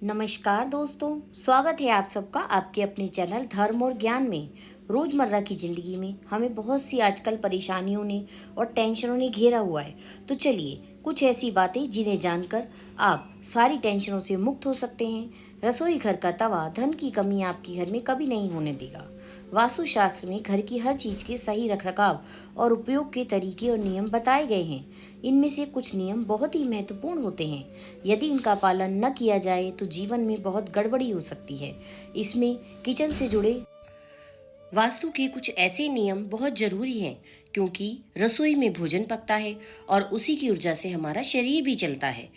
नमस्कार दोस्तों, स्वागत है आप सबका आपके अपने चैनल धर्म और ज्ञान में। रोज़मर्रा की ज़िंदगी में हमें बहुत सी आजकल परेशानियों ने और टेंशनों ने घेरा हुआ है। तो चलिए कुछ ऐसी बातें जिन्हें जानकर आप सारी टेंशनों से मुक्त हो सकते हैं। रसोई घर का तवा धन की कमी आपके घर में कभी नहीं होने देगा। वास्तुशास्त्र में घर की हर चीज़ के सही रखरखाव और उपयोग के तरीके और नियम बताए गए हैं। इनमें से कुछ नियम बहुत ही महत्वपूर्ण होते हैं। यदि इनका पालन न किया जाए तो जीवन में बहुत गड़बड़ी हो सकती है। इसमें किचन से जुड़े वास्तु के कुछ ऐसे नियम बहुत जरूरी हैं, क्योंकि रसोई में भोजन पकता है और उसी की ऊर्जा से हमारा शरीर भी चलता है।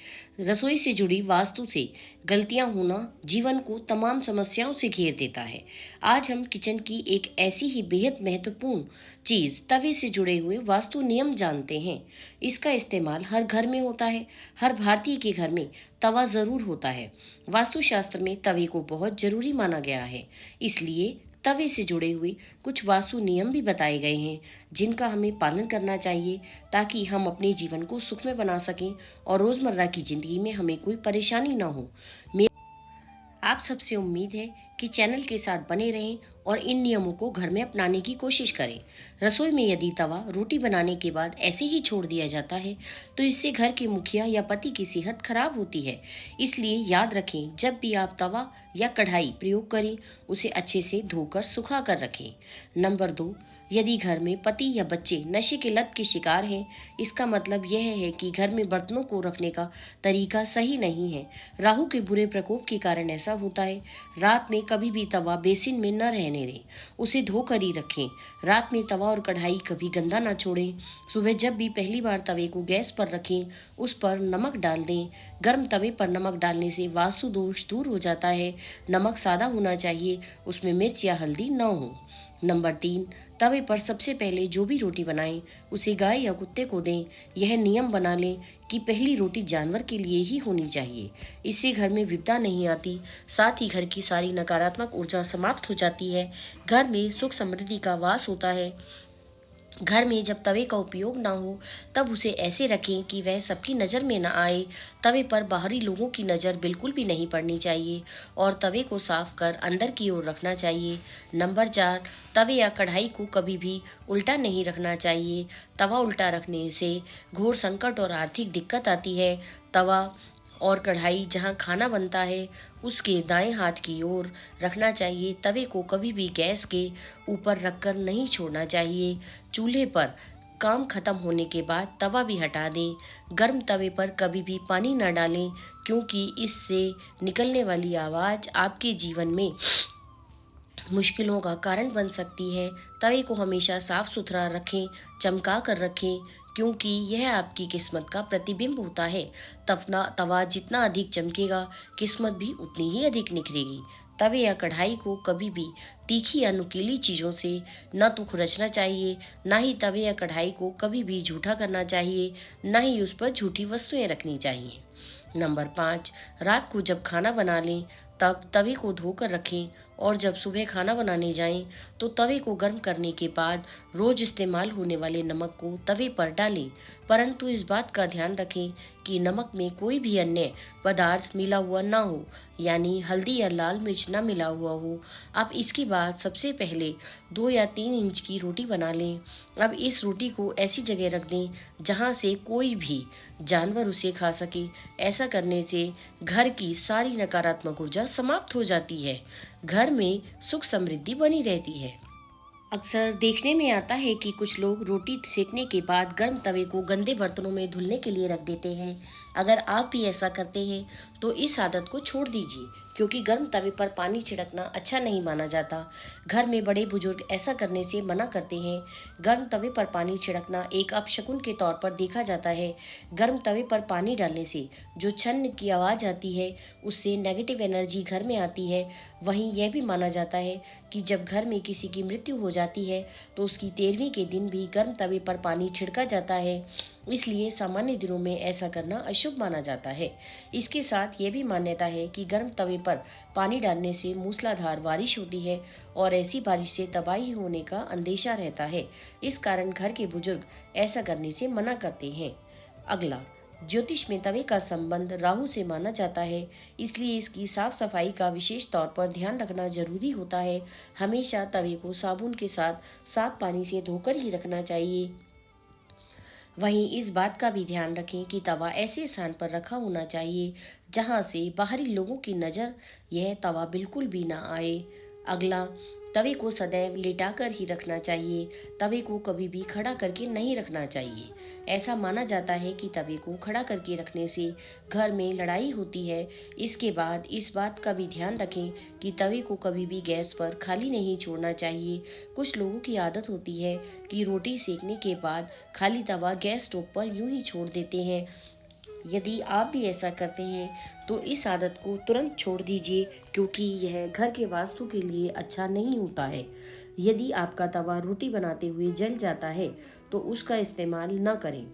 रसोई से जुड़ी वास्तु से गलतियां होना जीवन को तमाम समस्याओं से घेर देता है। आज हम किचन की एक ऐसी ही बेहद महत्वपूर्ण चीज तवे से जुड़े हुए वास्तु नियम जानते हैं। इसका इस्तेमाल हर घर में होता है। हर भारतीय के घर में तवा जरूर होता है। वास्तुशास्त्र में तवे को बहुत जरूरी माना गया है, इसलिए तवे से जुड़े हुए कुछ वास्तु नियम भी बताए गए हैं जिनका हमें पालन करना चाहिए, ताकि हम अपने जीवन को सुखमय बना सकें और रोजमर्रा की जिंदगी में हमें कोई परेशानी ना हो। आप सबसे उम्मीद है कि चैनल के साथ बने रहें और इन नियमों को घर में अपनाने की कोशिश करें। रसोई में यदि तवा रोटी बनाने के बाद ऐसे ही छोड़ दिया जाता है तो इससे घर के मुखिया या पति की सेहत खराब होती है। इसलिए याद रखें, जब भी आप तवा या कढ़ाई प्रयोग करें उसे अच्छे से धोकर सुखा कर रखें। नंबर 2, यदि घर में पति या बच्चे नशे के लत के शिकार हैं, इसका मतलब यह है कि घर में बर्तनों को रखने का तरीका सही नहीं है। राहु के बुरे प्रकोप के कारण ऐसा होता है। रात में कभी भी तवा बेसिन में न रहने दें, उसे धोकर ही रखें। रात में तवा और कढ़ाई कभी गंदा ना छोड़ें। सुबह जब भी पहली बार तवे को गैस पर रखें, उस पर नमक डाल दें। गर्म तवे पर नमक डालने से वास्तु दोष दूर हो जाता है। नमक सादा होना चाहिए, उसमें मिर्च या हल्दी न हो। नंबर 3, तवे पर सबसे पहले जो भी रोटी बनाएं उसे गाय या कुत्ते को दें। यह नियम बना लें कि पहली रोटी जानवर के लिए ही होनी चाहिए। इससे घर में विपदा नहीं आती, साथ ही घर की सारी नकारात्मक ऊर्जा समाप्त हो जाती है। घर में सुख समृद्धि का वास होता है। घर में जब तवे का उपयोग ना हो तब उसे ऐसे रखें कि वह सबकी नज़र में ना आए। तवे पर बाहरी लोगों की नज़र बिल्कुल भी नहीं पड़नी चाहिए और तवे को साफ कर अंदर की ओर रखना चाहिए। नंबर 4, तवे या कढ़ाई को कभी भी उल्टा नहीं रखना चाहिए। तवा उल्टा रखने से घोर संकट और आर्थिक दिक्कत आती है। तवा और कढ़ाई जहाँ खाना बनता है उसके दाएं हाथ की ओर रखना चाहिए। तवे को कभी भी गैस के ऊपर रखकर नहीं छोड़ना चाहिए। चूल्हे पर काम खत्म होने के बाद तवा भी हटा दें। गर्म तवे पर कभी भी पानी न डालें, क्योंकि इससे निकलने वाली आवाज़ आपके जीवन में मुश्किलों का कारण बन सकती है। तवे को हमेशा साफ सुथरा रखें, चमका कर रखें, क्योंकि यह आपकी किस्मत का प्रतिबिंब होता है। तवा जितना अधिक चमकेगा, किस्मत भी उतनी ही अधिक निखरेगी। तवे या कढ़ाई को कभी भी तीखी या नुकीली चीज़ों से न तो खुरचना चाहिए, ना ही तवे या कढ़ाई को कभी भी झूठा करना चाहिए, ना ही उस पर झूठी वस्तुएं रखनी चाहिए। नंबर 5, रात को जब खाना बना लें तब तवे को धोकर रखें और जब सुबह खाना बनाने जाएं तो तवे को गर्म करने के बाद रोज इस्तेमाल होने वाले नमक को तवे पर डालें, परंतु इस बात का ध्यान रखें कि नमक में कोई भी अन्य पदार्थ मिला हुआ ना हो, यानी हल्दी या लाल मिर्च ना मिला हुआ हो। अब इसके बाद सबसे पहले 2 या 3 इंच की रोटी बना लें। अब इस रोटी को ऐसी जगह रख दें जहां से कोई भी जानवर उसे खा सके। ऐसा करने से घर की सारी नकारात्मक ऊर्जा समाप्त हो जाती है। घर में सुख समृद्धि बनी रहती है। अक्सर देखने में आता है कि कुछ लोग रोटी सेकने के बाद गर्म तवे को गंदे बर्तनों में धुलने के लिए रख देते हैं। अगर आप भी ऐसा करते हैं तो इस आदत को छोड़ दीजिए, क्योंकि गर्म तवे पर पानी छिड़कना अच्छा नहीं माना जाता। घर में बड़े बुजुर्ग ऐसा करने से मना करते हैं। गर्म तवे पर पानी छिड़कना एक अपशकुन के तौर पर देखा जाता है। गर्म तवे पर पानी डालने से जो छन्न की आवाज़ आती है, उससे नेगेटिव एनर्जी घर में आती है। वहीं यह भी माना जाता है कि जब घर में किसी की मृत्यु हो जाती है तो उसकी 13वीं के दिन भी गर्म तवे पर पानी छिड़का जाता है। इसलिए सामान्य दिनों में ऐसा करना अशुभ माना जाता है। इसके साथ ये भी मान्यता है कि गर्म तवे पर पानी डालने से मूसलाधार बारिश होती है और ऐसी बारिश से तबाही होने का अंदेशा रहता है। इस कारण घर के बुजुर्ग ऐसा करने से मना करते हैं। अगला, ज्योतिष में तवे का संबंध राहु से माना जाता है, इसलिए इसकी साफ सफाई का विशेष तौर पर ध्यान रखना जरूरी होता है। हमेशा तवे को साबुन के साथ साफ पानी से धोकर ही रखना चाहिए। वहीं इस बात का भी ध्यान रखें कि तवा ऐसे स्थान पर रखा होना चाहिए जहां से बाहरी लोगों की नज़र यह तवा बिल्कुल भी ना आए। अगला, तवे को सदैव लेटाकर ही रखना चाहिए। तवे को कभी भी खड़ा करके नहीं रखना चाहिए। ऐसा माना जाता है कि तवे को खड़ा करके रखने से घर में लड़ाई होती है। इसके बाद इस बात का भी ध्यान रखें कि तवे को कभी भी गैस पर खाली नहीं छोड़ना चाहिए। कुछ लोगों की आदत होती है कि रोटी सेकने के बाद खाली तवा गैस स्टोव पर यूं ही छोड़ देते हैं। यदि आप भी ऐसा करते हैं तो इस आदत को तुरंत छोड़ दीजिए, क्योंकि यह घर के वास्तु के लिए अच्छा नहीं होता है। यदि आपका तवा रोटी बनाते हुए जल जाता है तो उसका इस्तेमाल न करें।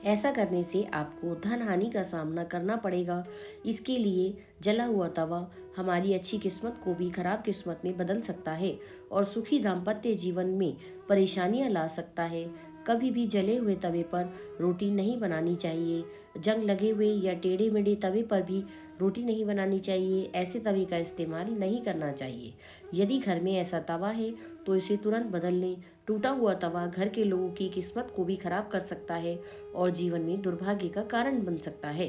ऐसा करने से आपको धन हानि का सामना करना पड़ेगा। इसके लिए जला हुआ तवा हमारी अच्छी किस्मत को भी खराब किस्मत में बदल सकता है और सुखी दाम्पत्य जीवन में परेशानियां ला सकता है। कभी भी जले हुए तवे पर रोटी नहीं बनानी चाहिए। जंग लगे हुए या टेढ़े मेढ़े तवे पर भी रोटी नहीं बनानी चाहिए। ऐसे तवे का इस्तेमाल नहीं करना चाहिए। यदि घर में ऐसा तवा है तो इसे तुरंत बदल लें। टूटा हुआ तवा घर के लोगों की किस्मत को भी खराब कर सकता है और जीवन में दुर्भाग्य का कारण बन सकता है।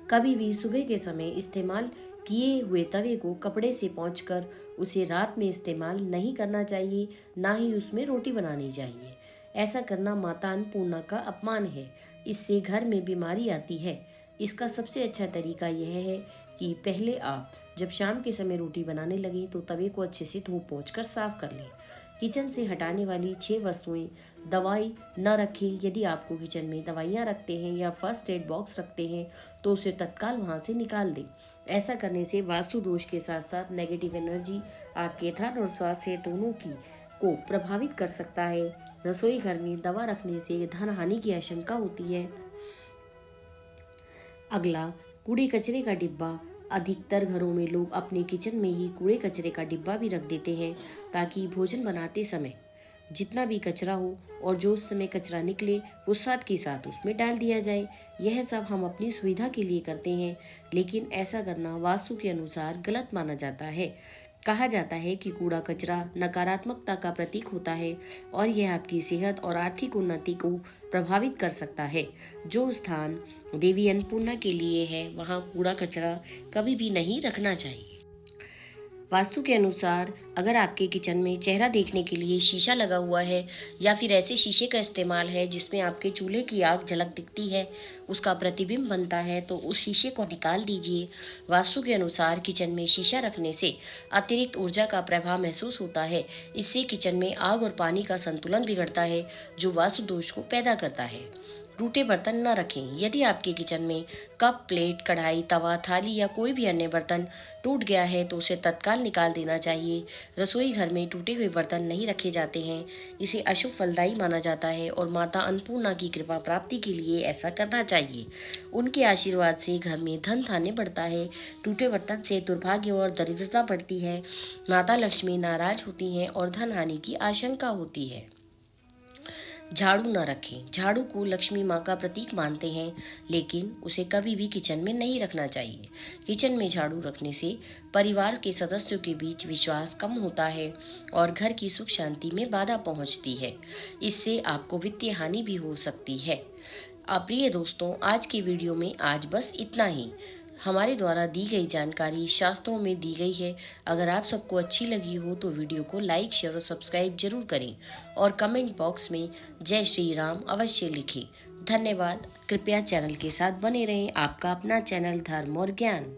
कभी भी सुबह के समय इस्तेमाल किए हुए तवे को कपड़े से पोंछकर उसे रात में इस्तेमाल नहीं करना चाहिए, ना ही उसमें रोटी बनानी चाहिए। ऐसा करना माता अन्नपूर्णा का अपमान है। इससे घर में बीमारी आती है। इसका सबसे अच्छा तरीका यह है कि पहले आप जब शाम के समय रोटी बनाने लगे तो तवे को अच्छे से धो पोंछ कर साफ कर लें। किचन से हटाने वाली 6 वस्तुएं दवाई न रखें। यदि आपको किचन में दवाइयाँ रखते हैं या फर्स्ट एड बॉक्स रखते हैं तो उसे तत्काल वहाँ से निकाल दें। ऐसा करने से वास्तु दोष के साथ साथ नेगेटिव एनर्जी आपके धन और स्वास्थ्य दोनों को प्रभावित कर सकता है। रसोई घर में दवा रखने से धन हानि की आशंका होती है। अगला, कूड़े कचरे का डिब्बा। अधिकतर घरों में लोग अपने किचन में ही कूड़े कचरे का डिब्बा भी रख देते हैं, ताकि भोजन बनाते समय जितना भी कचरा हो और जो उस समय कचरा निकले वो साथ के साथ उसमें डाल दिया जाए। यह सब हम अपनी सुविधा के लिए करते हैं, लेकिन ऐसा करना वास्तु के अनुसार गलत माना जाता है। कहा जाता है कि कूड़ा कचरा नकारात्मकता का प्रतीक होता है और यह आपकी सेहत और आर्थिक उन्नति को प्रभावित कर सकता है। जो स्थान देवी अन्नपूर्णा के लिए है वहाँ कूड़ा कचरा कभी भी नहीं रखना चाहिए। वास्तु के अनुसार अगर आपके किचन में चेहरा देखने के लिए शीशा लगा हुआ है या फिर ऐसे शीशे का इस्तेमाल है जिसमें आपके चूल्हे की आग झलक दिखती है, उसका प्रतिबिंब बनता है, तो उस शीशे को निकाल दीजिए। वास्तु के अनुसार किचन में शीशा रखने से अतिरिक्त ऊर्जा का प्रभाव महसूस होता है। इससे किचन में आग और पानी का संतुलन बिगड़ता है, जो वास्तु दोष को पैदा करता है। टूटे बर्तन न रखें। यदि आपके किचन में कप, प्लेट, कढ़ाई, तवा, थाली या कोई भी अन्य बर्तन टूट गया है तो उसे तत्काल निकाल देना चाहिए। रसोई घर में टूटे हुए बर्तन नहीं रखे जाते हैं। इसे अशुभ फलदायी माना जाता है और माता अन्नपूर्णा की कृपा प्राप्ति के लिए ऐसा करना चाहिए। उनके आशीर्वाद से घर में धन धान्य बढ़ता है। टूटे बर्तन से दुर्भाग्य और दरिद्रता बढ़ती है। माता लक्ष्मी नाराज होती हैं और धन हानि की आशंका होती है। झाड़ू न रखें। झाड़ू को लक्ष्मी माँ का प्रतीक मानते हैं, लेकिन उसे कभी भी किचन में नहीं रखना चाहिए। किचन में झाड़ू रखने से परिवार के सदस्यों के बीच विश्वास कम होता है और घर की सुख शांति में बाधा पहुँचती है। इससे आपको वित्तीय हानि भी हो सकती है। प्रिय दोस्तों, आज की वीडियो में आज बस इतना ही। हमारे द्वारा दी गई जानकारी शास्त्रों में दी गई है। अगर आप सबको अच्छी लगी हो तो वीडियो को लाइक, शेयर और सब्सक्राइब जरूर करें और कमेंट बॉक्स में जय श्री राम अवश्य लिखें। धन्यवाद। कृपया चैनल के साथ बने रहें। आपका अपना चैनल धर्म और ज्ञान।